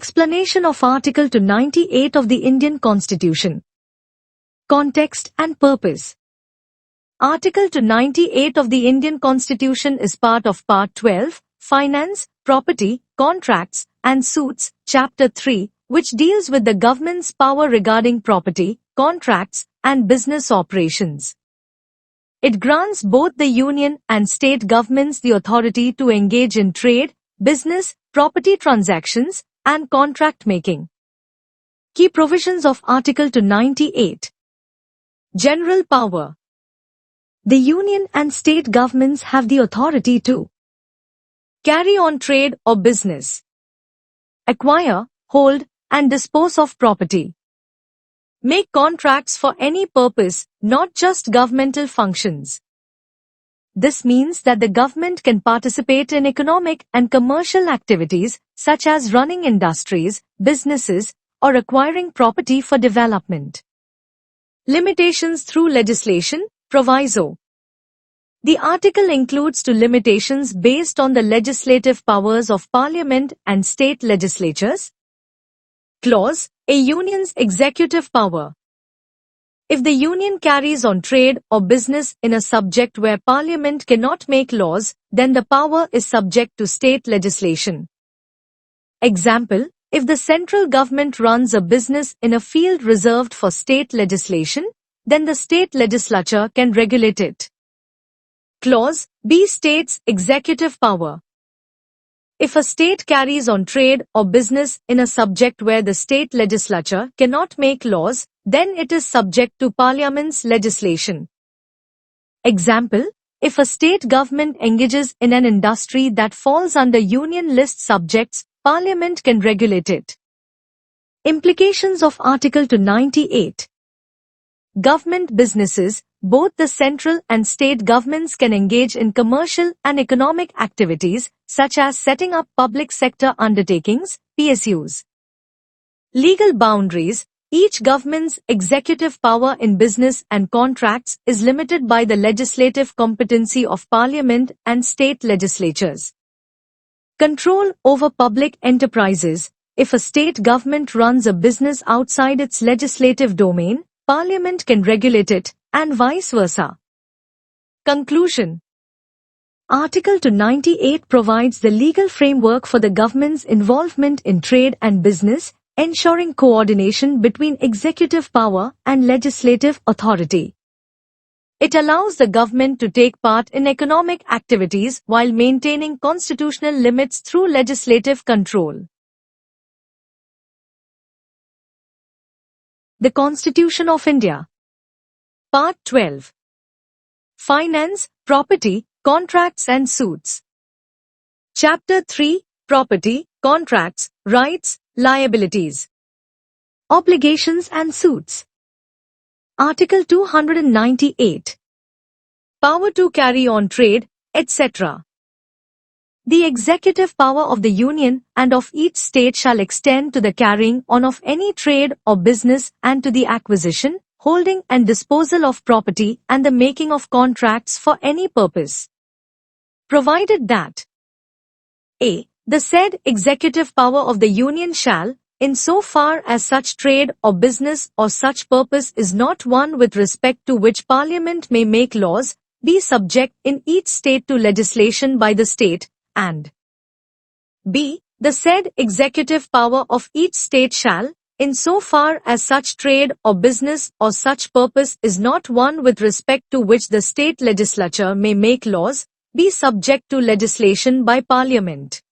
Explanation of Article 298 of the Indian Constitution. Context and purpose. Article 298 of the Indian Constitution is part of Part 12, Finance, Property, Contracts and Suits, Chapter 3, which deals with the government's power regarding property, contracts and business operations. It grants both the union and state governments the authority to engage in trade, business, property transactions, and contract making. Key provisions of Article 298. General power. The union and state governments have the authority to carry on trade or business, acquire, hold, and dispose of property, make contracts for any purpose, not just governmental functions. This means that the government can participate in economic and commercial activities, such as running industries, businesses, or acquiring property for development. Limitations through legislation, proviso. The article includes two limitations based on the legislative powers of Parliament and state legislatures. Clause, a union's executive power. If the union carries on trade or business in a subject where Parliament cannot make laws, then the power is subject to state legislation. Example, if the central government runs a business in a field reserved for state legislation, then the state legislature can regulate it. Clause B states executive power. If a state carries on trade or business in a subject where the state legislature cannot make laws, then it is subject to Parliament's legislation. Example, if a state government engages in an industry that falls under union list subjects, Parliament can regulate it. Implications of Article 298. Government businesses, both the central and state governments can engage in commercial and economic activities, such as setting up public sector undertakings, PSUs. Legal boundaries. Each government's executive power in business and contracts is limited by the legislative competency of Parliament and state legislatures. Control over public enterprises. If a state government runs a business outside its legislative domain, Parliament can regulate it, and vice versa. Conclusion. Article 298 provides the legal framework for the government's involvement in trade and business, ensuring coordination between executive power and legislative authority. It allows the government to take part in economic activities while maintaining constitutional limits through legislative control. The Constitution of India. Part 12. Finance, Property, Contracts and Suits. Chapter 3, Property, Contracts, Rights, Liabilities. Obligations and Suits. Article 298. Power to carry on trade, etc. The executive power of the Union and of each state shall extend to the carrying on of any trade or business and to the acquisition, holding and disposal of property and the making of contracts for any purpose. Provided that a. The said executive power of the Union shall, in so far as such trade or business or such purpose is not one with respect to which Parliament may make laws, be subject in each state to legislation by the state, and b. The said executive power of each state shall, in so far as such trade or business or such purpose is not one with respect to which the state legislature may make laws, be subject to legislation by Parliament.